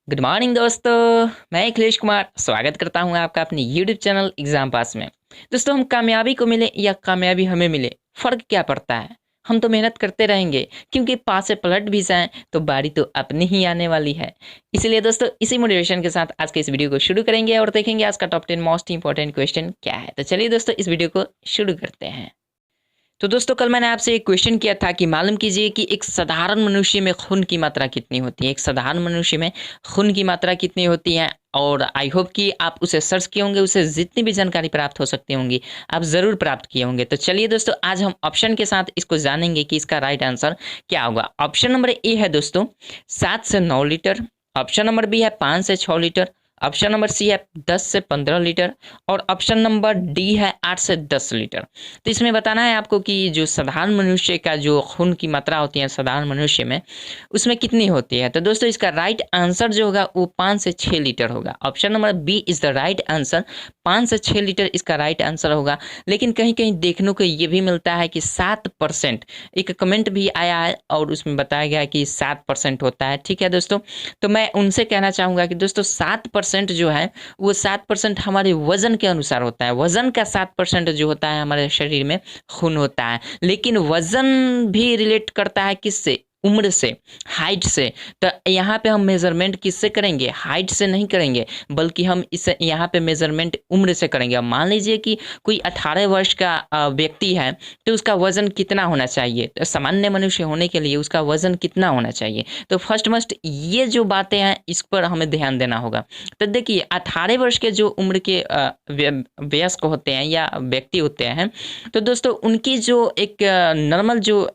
Good morning दोस्तों। मैं अखिलेश कुमार स्वागत करता हूं आपका अपने यूट्यूब चैनल एग्जाम पास में। दोस्तों, हम कामयाबी को मिले या कामयाबी हमें मिले, फर्क क्या पड़ता है? हम तो मेहनत करते रहेंगे, क्योंकि पास से पलट भी जाएं तो बारी तो अपनी ही आने वाली है। इसलिए दोस्तों, इसी मोटिवेशन के साथ आज के इस वीडियो को शुरू करेंगे और देखेंगे आज का टॉप 10 मोस्ट इंपॉर्टेंट क्वेश्चन क्या है। तो चलिए दोस्तों, इस वीडियो को शुरू करते हैं। तो दोस्तों, कल मैंने आपसे एक क्वेश्चन किया था कि मालूम कीजिए कि एक साधारण मनुष्य में खून की मात्रा कितनी होती है। एक साधारण मनुष्य में खून की मात्रा कितनी होती है, और आई होप कि आप उसे सर्च किए होंगे, उसे जितनी भी जानकारी प्राप्त हो सकती होंगी आप ज़रूर प्राप्त किए होंगे। तो चलिए दोस्तों, आज हम ऑप्शन के साथ इसको जानेंगे कि इसका राइट आंसर क्या होगा। ऑप्शन नंबर ए है दोस्तों 7 से 9 लीटर। ऑप्शन नंबर बी है 5 से 6 लीटर। ऑप्शन नंबर सी है 10 से 15 लीटर। और ऑप्शन नंबर डी है 8 से 10 लीटर। तो इसमें बताना है आपको कि जो साधारण मनुष्य का जो खून की मात्रा होती है साधारण मनुष्य में, उसमें कितनी होती है। तो दोस्तों, इसका राइट आंसर जो होगा वो 5 से 6 लीटर होगा। Option number B is the right answer. 5 से 6 लीटर इसका राइट आंसर होगा। लेकिन कहीं कहीं देखने को ये भी मिलता है कि 7%, एक कमेंट भी आया है और उसमें बताया गया है कि 7% होता है। ठीक है दोस्तों, तो मैं उनसे कहना चाहूँगा कि दोस्तों 7% जो है वो 7% हमारे वजन के अनुसार होता है। वजन का 7% जो होता है हमारे शरीर में खून होता है। लेकिन वजन भी रिलेट करता है किससे? उम्र से, हाइट से। तो यहाँ पे हम मेजरमेंट किससे करेंगे? हाइट से नहीं करेंगे, बल्कि हम इसे यहाँ पे मेजरमेंट उम्र से करेंगे। अब मान लीजिए कि कोई 18 वर्ष का व्यक्ति है, तो उसका वजन कितना होना चाहिए? तो सामान्य मनुष्य होने के लिए उसका वजन कितना होना चाहिए? तो फर्स्ट मस्ट ये जो बातें हैं इस पर हमें ध्यान देना होगा। तो देखिए, 18 वर्ष के जो उम्र के वयस्क होते हैं या व्यक्ति होते हैं, तो दोस्तों उनकी जो एक नॉर्मल जो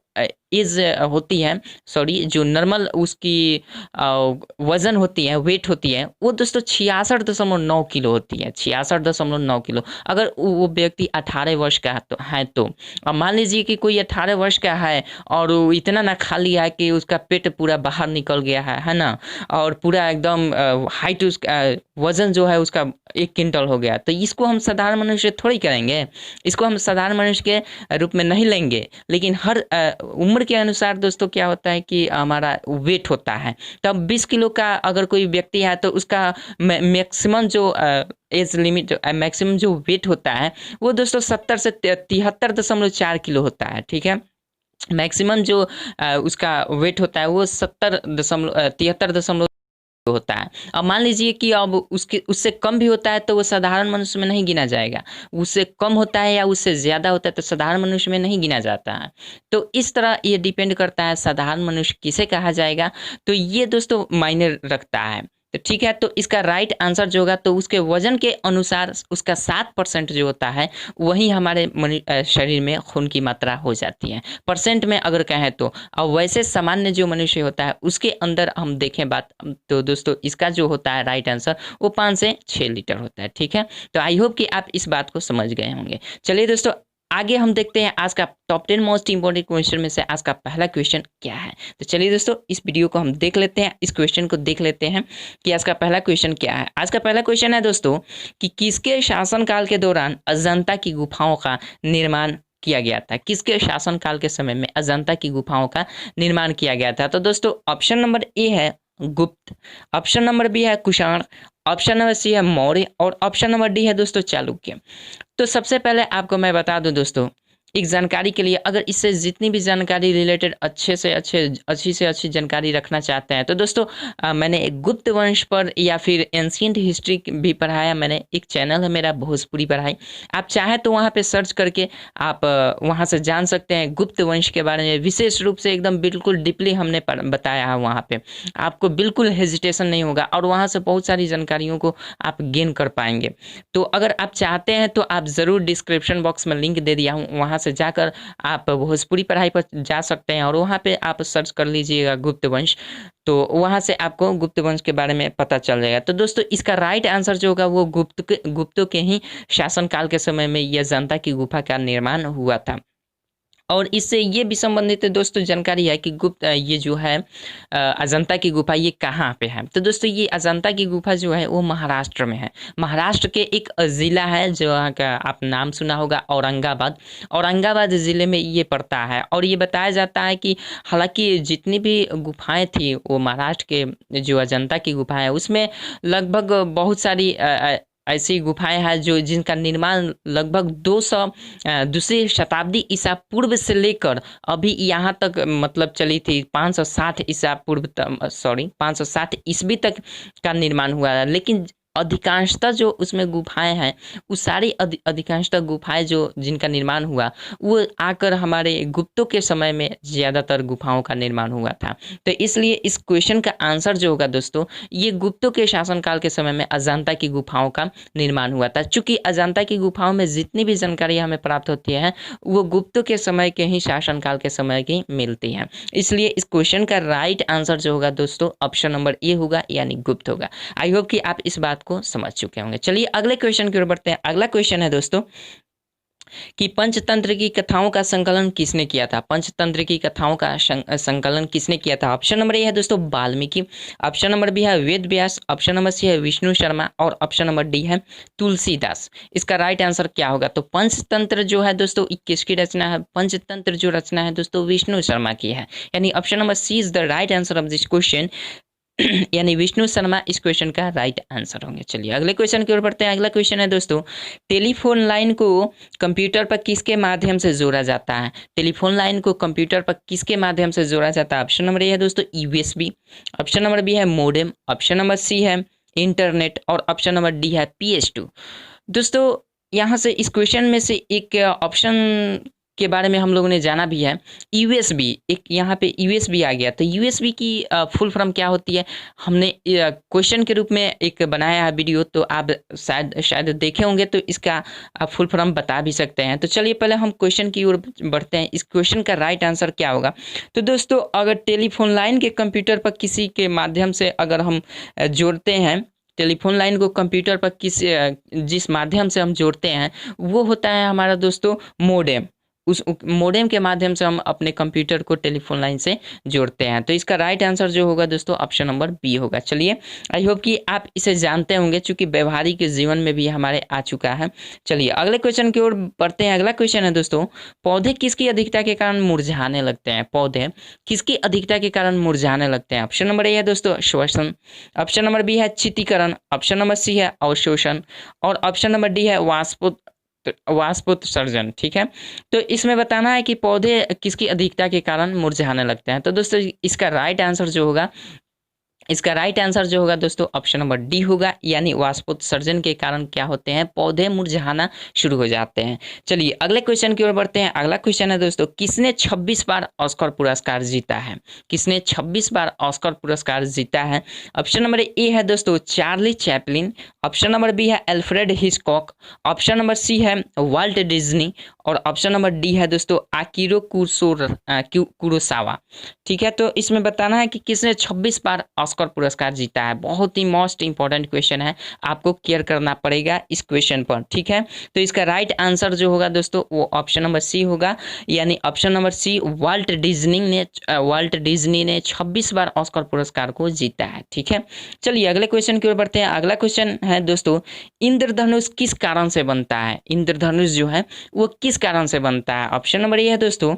एज होती है, सॉरी, जो नॉर्मल उसकी वजन होती है, वेट होती है, वो दोस्तों 66.9 किलो होती है। 66.9 किलो। अगर वो व्यक्ति 18 वर्ष का तो अब मान लीजिए कि कोई 18 वर्ष का है और वो इतना ना खा लिया है कि उसका पेट पूरा बाहर निकल गया है ना, और पूरा एकदम हाइट उसका वजन जो है उसका 1 क्विंटल हो गया, तो इसको हम साधारण मनुष्य थोड़ी करेंगे। इसको हम साधारण मनुष्य के रूप में नहीं लेंगे। लेकिन हर उम्र के अनुसार दोस्तों क्या होता है कि हमारा वेट होता है। तब 20 किलो का अगर कोई व्यक्ति है तो उसका मैक्सिमम जो एज लिमिट, मैक्सिमम जो वेट होता है वो दोस्तों 70 से 73.4 किलो होता है। ठीक है, मैक्सिमम जो उसका वेट होता है वो 73.4 होता है। अब मान लीजिए कि अब उसके उससे कम भी होता है तो वो साधारण मनुष्य में नहीं गिना जाएगा। उससे कम होता है या उससे ज़्यादा होता है तो साधारण मनुष्य में नहीं गिना जाता है। तो इस तरह ये डिपेंड करता है साधारण मनुष्य किसे कहा जाएगा, तो ये दोस्तों मायने रखता है। तो ठीक है, तो इसका राइट आंसर जो होगा तो उसके वजन के अनुसार उसका 7% जो होता है वही हमारे शरीर में खून की मात्रा हो जाती है, परसेंट में अगर कहें तो। अब वैसे सामान्य जो मनुष्य होता है उसके अंदर हम देखें बात, तो दोस्तों इसका जो होता है राइट आंसर वो 5 से 6 लीटर होता है। ठीक है, तो आई होप कि आप इस बात को समझ गए होंगे। चलिए दोस्तों, आगे हम देखते हैं आज का टॉप 10 मोस्ट इंपॉर्टेंट क्वेश्चन में से आज का पहला क्वेश्चन क्या है। तो चलिए दोस्तों, इस वीडियो को हम देख लेते हैं, इस क्वेश्चन को देख लेते हैं कि आज का पहला क्वेश्चन क्या है। आज का पहला क्वेश्चन है दोस्तों कि किसके शासनकाल के दौरान अजंता की गुफाओं का निर्माण किया गया था? किसके शासनकाल के समय में अजंता की गुफाओं का निर्माण किया गया था? तो दोस्तों ऑप्शन नंबर ए है गुप्त। ऑप्शन नंबर बी है कुषाण। ऑप्शन नंबर सी है मौर्य। और ऑप्शन नंबर डी है दोस्तों चालुक्य। तो सबसे पहले आपको मैं बता दूं दोस्तों, एक जानकारी के लिए, अगर इससे जितनी भी जानकारी रिलेटेड अच्छी से अच्छी जानकारी रखना चाहते हैं तो दोस्तों मैंने एक गुप्त वंश पर या फिर एंशियंट हिस्ट्री भी पढ़ाया। मैंने एक चैनल है मेरा भोजपुरी पढ़ाई, आप चाहें तो वहाँ पे सर्च करके आप वहाँ से जान सकते हैं गुप्त वंश के बारे में। विशेष रूप से एकदम बिल्कुल डीपली हमने बताया है वहाँ पे, आपको बिल्कुल हेजिटेशन नहीं होगा और वहाँ से बहुत सारी जानकारियों को आप गेन कर पाएंगे। तो अगर आप चाहते हैं तो आप ज़रूर डिस्क्रिप्शन बॉक्स में लिंक दे दिया हूँ, वहाँ से जाकर आप भोजपुरी पढ़ाई पर जा सकते हैं और वहाँ पे आप सर्च कर लीजिएगा गुप्त वंश, तो वहाँ से आपको गुप्त वंश के बारे में पता चल जाएगा। तो दोस्तों इसका राइट आंसर जो होगा वो गुप्तों के ही शासनकाल के समय में यह अजंता की गुफा का निर्माण हुआ था। और इससे ये भी संबंधित दोस्तों जानकारी है कि गुप्त ये जो है अजंता की गुफा ये कहाँ पे है। तो दोस्तों ये अजंता की गुफा जो है वो महाराष्ट्र में है। महाराष्ट्र के एक ज़िला है जो का आप नाम सुना होगा, औरंगाबाद। औरंगाबाद ज़िले में ये पड़ता है और ये बताया जाता है कि हालांकि जितनी भी गुफाएं थी वो महाराष्ट्र के जो अजंता की गुफा है उसमें लगभग बहुत सारी ऐसी गुफाएं हैं जो जिनका निर्माण लगभग 200 दूसरी शताब्दी ईसा पूर्व से लेकर अभी यहाँ तक मतलब चली थी 560 ईसा पूर्व 560 ईस्वी तक का निर्माण हुआ है। लेकिन अधिकांशतः जो उसमें गुफाएं हैं वो सारी अधिकांशतः गुफाएं जो जिनका निर्माण हुआ वो आकर हमारे गुप्तों के समय में ज़्यादातर गुफाओं का निर्माण हुआ था। तो इसलिए इस क्वेश्चन का आंसर जो होगा दोस्तों ये गुप्तों के शासनकाल के समय में अजंता की गुफाओं का निर्माण हुआ था। चूंकि अजंता की गुफाओं में जितनी भी जानकारी हमें प्राप्त होती है वो गुप्तों के समय के ही शासनकाल के समय की मिलती है। इसलिए इस क्वेश्चन का राइट आंसर जो होगा दोस्तों ऑप्शन नंबर ए होगा यानी गुप्त होगा। आई होप कि आप इस बात को समझ चुके होंगे। चलिए अगले क्वेश्चन की ओर बढ़ते हैं। अगला क्वेश्चन है दोस्तों कि पंचतंत्र की कथाओं का संकलन किसने किया था। पंचतंत्र की कथाओं का संकलन किसने किया था। ऑप्शन नंबर ए है दोस्तों वाल्मीकि, ऑप्शन नंबर बी है Ved Vyas, option number C है विष्णु शर्मा और ऑप्शन नंबर डी है तुलसीदास। इसका राइट आंसर क्या होगा। तो पंचतंत्र जो है दोस्तों किसकी रचना है। पंचतंत्र जो रचना है दोस्तों विष्णु शर्मा की है, यानी option number C is the right answer of this question यानी विष्णु शर्मा इस क्वेश्चन का राइट आंसर होंगे। चलिए अगले क्वेश्चन की ओर बढ़ते हैं। अगला क्वेश्चन है दोस्तों टेलीफोन लाइन को कंप्यूटर पर किसके माध्यम से जोड़ा जाता है। टेलीफोन लाइन को कंप्यूटर पर किसके माध्यम से जोड़ा जाता है। ऑप्शन नंबर ए है दोस्तों यूएसबी, ऑप्शन नंबर बी है मोडेम, ऑप्शन नंबर सी है इंटरनेट और ऑप्शन नंबर डी है PS2। दोस्तों यहाँ से इस क्वेश्चन में से एक ऑप्शन के बारे में हम लोगों ने जाना भी है, यूएसबी। एक यहाँ पे यूएसबी आ गया, तो यूएसबी की फुल फॉर्म क्या होती है हमने क्वेश्चन के रूप में एक बनाया है वीडियो, तो आप शायद देखे होंगे, तो इसका फुल फॉर्म बता भी सकते हैं। तो चलिए पहले हम क्वेश्चन की ओर बढ़ते हैं। इस क्वेश्चन का राइट आंसर क्या होगा। तो दोस्तों अगर टेलीफोन लाइन के कंप्यूटर पर किसी के माध्यम से अगर हम जोड़ते हैं, टेलीफोन लाइन को कंप्यूटर पर जिस माध्यम से हम जोड़ते हैं वो होता है हमारा दोस्तों मोडेम। उस मोडेम के माध्यम से हम अपने कंप्यूटर को टेलीफोन लाइन से जोड़ते हैं। तो इसका राइट आंसर जो होगा दोस्तों ऑप्शन नंबर बी होगा। चलिए आई होप कि आप इसे जानते होंगे क्योंकि व्यवहारिक जीवन में भी हमारे आ चुका है। चलिए अगले क्वेश्चन की ओर बढ़ते हैं। अगला क्वेश्चन है दोस्तों पौधे किसकी अधिकता के कारण मुरझाने लगते हैं। पौधे किसकी अधिकता के कारण मुरझाने लगते हैं। ऑप्शन नंबर ए है दोस्तों श्वसन, ऑप्शन नंबर बी है चित्तीकरण, ऑप्शन नंबर सी है अवशोषण और ऑप्शन नंबर डी है वाष्पोत्सर्जन। ठीक है, तो इसमें बताना है कि पौधे किसकी अधिकता के कारण मुरझाने लगते हैं। तो दोस्तों इसका राइट आंसर जो होगा दोस्तों ऑप्शन नंबर डी होगा, यानी वाष्पोत्सर्जन के कारण क्या होते हैं पौधे मुरझाना शुरू हो जाते हैं। चलिए अगले क्वेश्चन की ओर बढ़ते हैं। अगला क्वेश्चन है दोस्तों किसने 26 बार ऑस्कर पुरस्कार जीता है। किसने 26 बार ऑस्कर पुरस्कार जीता है। ऑप्शन नंबर ए है दोस्तों Charlie Chaplin, option number B है Alfred Hitchcock, option number C है वाल्ट डिज्नी और ऑप्शन नंबर डी है दोस्तों आकिरो कुरोसावा। ठीक है, तो इसमें बताना है कि किसने 26 बार ऑस्कर पुरस्कार जीता है। बहुत ही मोस्ट इंपॉर्टेंट क्वेश्चन है, आपको केयर करना पड़ेगा इस क्वेश्चन पर। ठीक है, तो इसका राइट आंसर जो होगा दोस्तों वो ऑप्शन नंबर सी होगा, यानी option number C Walt Disney ने 26 बार ऑस्कर पुरस्कार को जीता है। ठीक है, चलिए अगले क्वेश्चन की ओर बढ़ते हैं। अगला क्वेश्चन है दोस्तों इंद्रधनुष किस कारण से बनता है। इंद्रधनुष जो है वो किस कारण से बनता है। ऑप्शन नंबर ए है दोस्तों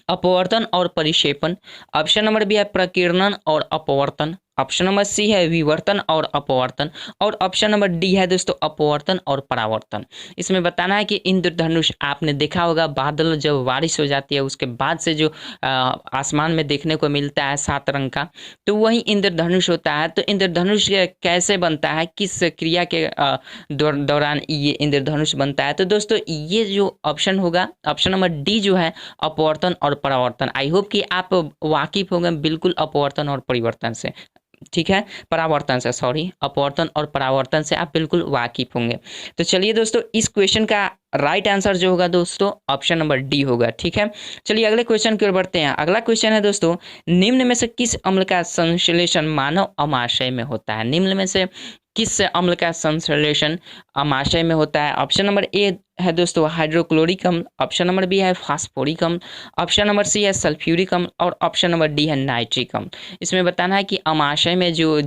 अपवर्तन और परिक्षेपण, ऑप्शन नंबर बी है प्रकीर्णन और अपवर्तन, ऑप्शन नंबर सी है विवर्तन और अपवर्तन और ऑप्शन नंबर डी है दोस्तों अपवर्तन और परावर्तन। इसमें बताना है कि इंद्रधनुष आपने देखा होगा बादल जब बारिश हो जाती है उसके बाद से जो आसमान में देखने को मिलता है 7 रंग का, तो वही इंद्रधनुष होता है। तो इंद्रधनुष कैसे बनता है, किस क्रिया के दौरान ये इंद्रधनुष बनता है। तो दोस्तों ये जो ऑप्शन होगा ऑप्शन नंबर डी जो है अपवर्तन और परावर्तन। आई होप कि आप वाकिफ होंगे बिल्कुल अपवर्तन और परिवर्तन से। ठीक है, परावर्तन से अपवर्तन और परावर्तन से आप बिल्कुल वाकिफ होंगे। तो चलिए दोस्तों इस क्वेश्चन का राइट आंसर जो होगा दोस्तों ऑप्शन नंबर डी होगा। ठीक है, चलिए अगले क्वेश्चन की ओर बढ़ते हैं। अगला क्वेश्चन है दोस्तों निम्न में से किस अम्ल का संश्लेषण मानव अमाशय में होता है। निम्न में से किस अम्ल का संश्लेषण अमाशय में होता है? ऑप्शन नंबर ए है दोस्तों हाइड्रोक्लोरिक अम्ल, ऑप्शन नंबर बी है फास्फोरिक अम्ल, ऑप्शन नंबर सी है सल्फ्यूरिक अम्ल और ऑप्शन नंबर डी है नाइट्रिक अम्ल। इसमें बताना है कि अमाशय में जो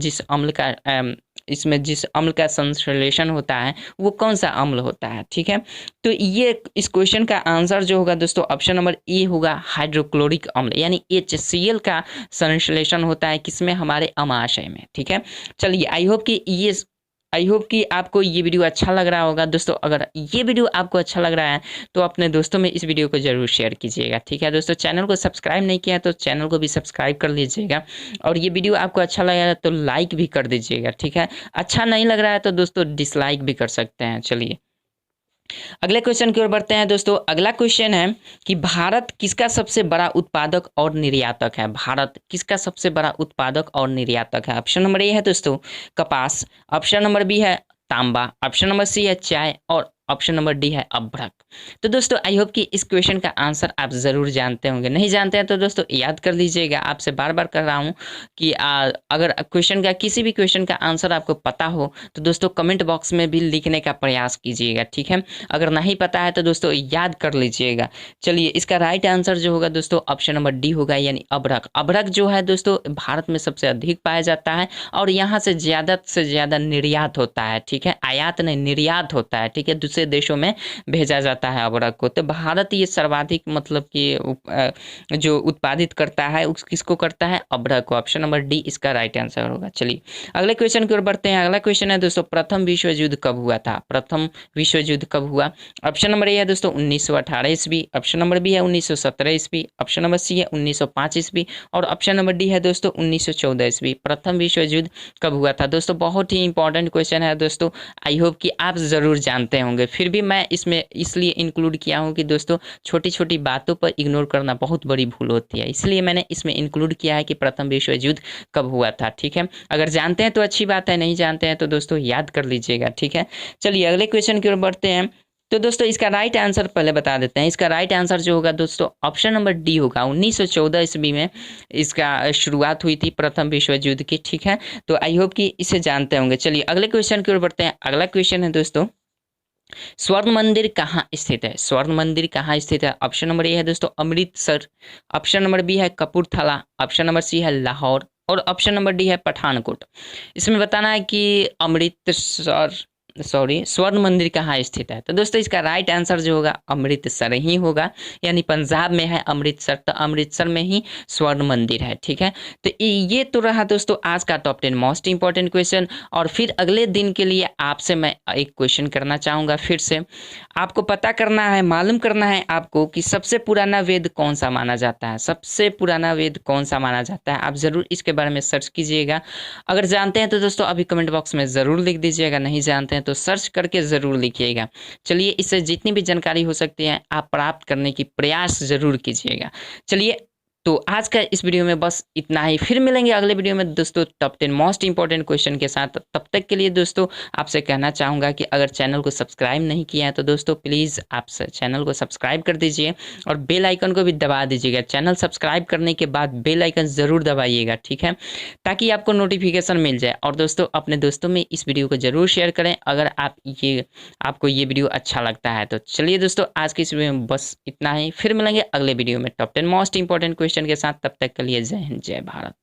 इसमें जिस अम्ल का संश्लेषण होता है वो कौन सा अम्ल होता है, ठीक है। तो ये इस क्वेश्चन का आंसर जो होगा दोस्तों ऑप्शन नंबर ए होगा हाइड्रोक्लोरिक अम्ल, यानी HCl का संश्लेषण होता है किसमें, हमारे अमाशय में, ठीक है। चलिए आई होप कि आपको ये वीडियो अच्छा लग रहा होगा दोस्तों। अगर ये वीडियो आपको अच्छा लग रहा है तो अपने दोस्तों में इस वीडियो को जरूर शेयर कीजिएगा, ठीक है दोस्तों। चैनल को सब्सक्राइब नहीं किया तो चैनल को भी सब्सक्राइब कर लीजिएगा और ये वीडियो आपको अच्छा लगा तो लाइक भी कर दीजिएगा, ठीक है। अच्छा नहीं लग रहा है तो दोस्तों डिसलाइक भी कर सकते हैं। चलिए अगले क्वेश्चन की ओर बढ़ते हैं दोस्तों। अगला क्वेश्चन है कि भारत किसका सबसे बड़ा उत्पादक और निर्यातक है? भारत किसका सबसे बड़ा उत्पादक और निर्यातक है? ऑप्शन नंबर ए है दोस्तों कपास, ऑप्शन नंबर बी है तांबा, ऑप्शन नंबर सी है चाय और ऑप्शन नंबर डी है अभ्रक। तो दोस्तों आई होप कि इस क्वेश्चन का आंसर आप ज़रूर जानते होंगे, नहीं जानते हैं तो दोस्तों याद कर लीजिएगा। आपसे बार बार कर रहा हूँ कि अगर क्वेश्चन का किसी भी क्वेश्चन का आंसर आपको पता हो तो दोस्तों कमेंट बॉक्स में भी लिखने का प्रयास कीजिएगा, ठीक है। अगर नहीं पता है तो दोस्तों याद कर लीजिएगा। चलिए इसका राइट आंसर जो होगा दोस्तों ऑप्शन नंबर डी होगा, यानी अभ्रक। अभ्रक जो है दोस्तों भारत में सबसे अधिक पाया जाता है और यहाँ से ज़्यादा निर्यात होता है, ठीक है। आयात नहीं, निर्यात होता है, ठीक है। दूसरे देशों में भेजा जाता है अभ्रक को। तो भारत ये सर्वाधिक मतलब कि जो उत्पादित करता है उस किसको करता है, अभ्रक को। ऑप्शन नंबर डी इसका राइट आंसर होगा। चलिए अगले क्वेश्चन की ओर बढ़ते हैं। अगला क्वेश्चन है दोस्तों प्रथम विश्व युद्ध कब हुआ था? प्रथम विश्व युद्ध कब हुआ? ऑप्शन नंबर ए है दोस्तों 1918 ईस्वी, ऑप्शन नंबर बी है 1917 ईस्वी, ऑप्शन नंबर सी है 1905 ईस्वी और ऑप्शन नंबर डी है दोस्तों 1914 ईस्वी। प्रथम विश्व युद्ध कब हुआ था? दोस्तों बहुत ही इंपॉर्टेंट क्वेश्चन है दोस्तों, आई होप कि आप ज़रूर जानते होंगे। फिर भी मैं इसमें इसलिए इंक्लूड किया हूँ कि दोस्तों छोटी छोटी बातों पर इग्नोर करना बहुत बड़ी भूल होती है, इसलिए मैंने इसमें इंक्लूड किया है कि प्रथम विश्व युद्ध कब हुआ था, ठीक है। अगर जानते हैं तो अच्छी बात है, नहीं जानते हैं तो दोस्तों याद कर लीजिएगा, ठीक है। चलिए अगले क्वेश्चन की ओर बढ़ते हैं। तो दोस्तों इसका राइट आंसर पहले बता देते हैं। इसका राइट आंसर जो होगा दोस्तों ऑप्शन नंबर डी होगा। 1914 ईस्वी में इसका शुरुआत हुई थी प्रथम विश्व युद्ध की, ठीक है। तो आई होप कि इसे जानते होंगे। चलिए अगले क्वेश्चन की ओर बढ़ते हैं। अगला क्वेश्चन है दोस्तों स्वर्ण मंदिर कहाँ स्थित है? स्वर्ण मंदिर कहाँ स्थित है? ऑप्शन नंबर ए है दोस्तों अमृतसर, ऑप्शन नंबर बी है कपूरथला, ऑप्शन नंबर सी है लाहौर और ऑप्शन नंबर डी है पठानकोट। इसमें बताना है कि स्वर्ण मंदिर कहाँ स्थित है। तो दोस्तों इसका राइट आंसर जो होगा अमृतसर ही होगा, यानी पंजाब में है अमृतसर, तो अमृतसर में ही स्वर्ण मंदिर है, ठीक है। तो ये तो रहा दोस्तों आज का टॉप 10 मोस्ट इंपॉर्टेंट क्वेश्चन। और फिर अगले दिन के लिए आपसे मैं एक क्वेश्चन करना चाहूँगा। फिर से आपको पता करना है, मालूम करना है आपको कि सबसे पुराना वेद कौन सा माना जाता है। सबसे पुराना वेद कौन सा माना जाता है, आप ज़रूर इसके बारे में सर्च कीजिएगा। अगर जानते हैं तो दोस्तों अभी कमेंट बॉक्स में ज़रूर लिख दीजिएगा, नहीं जानते हैं तो सर्च करके ज़रूर लिखिएगा। चलिए इससे जितनी भी जानकारी हो सकती है आप प्राप्त करने की प्रयास ज़रूर कीजिएगा। चलिए तो आज का इस वीडियो में बस इतना ही, फिर मिलेंगे अगले वीडियो में दोस्तों टॉप 10 मोस्ट इंपॉर्टेंट क्वेश्चन के साथ। तब तक के लिए दोस्तों आपसे कहना चाहूँगा कि अगर चैनल को सब्सक्राइब नहीं किया है तो दोस्तों प्लीज़ आप चैनल को सब्सक्राइब कर दीजिए और बेल आइकन को भी दबा दीजिएगा। चैनल सब्सक्राइब करने के बाद बेल आइकन ज़रूर दबाइएगा, ठीक है, ताकि आपको नोटिफिकेशन मिल जाए। और दोस्तों अपने दोस्तों में इस वीडियो को ज़रूर शेयर करें अगर आपको ये वीडियो अच्छा लगता है तो। चलिए दोस्तों आज की इस वीडियो में बस इतना ही, फिर मिलेंगे अगले वीडियो में टॉप 10 मोस्ट इंपॉर्टेंट क्वेश्चन के साथ। तब तक के लिए जय हिंद, जय भारत।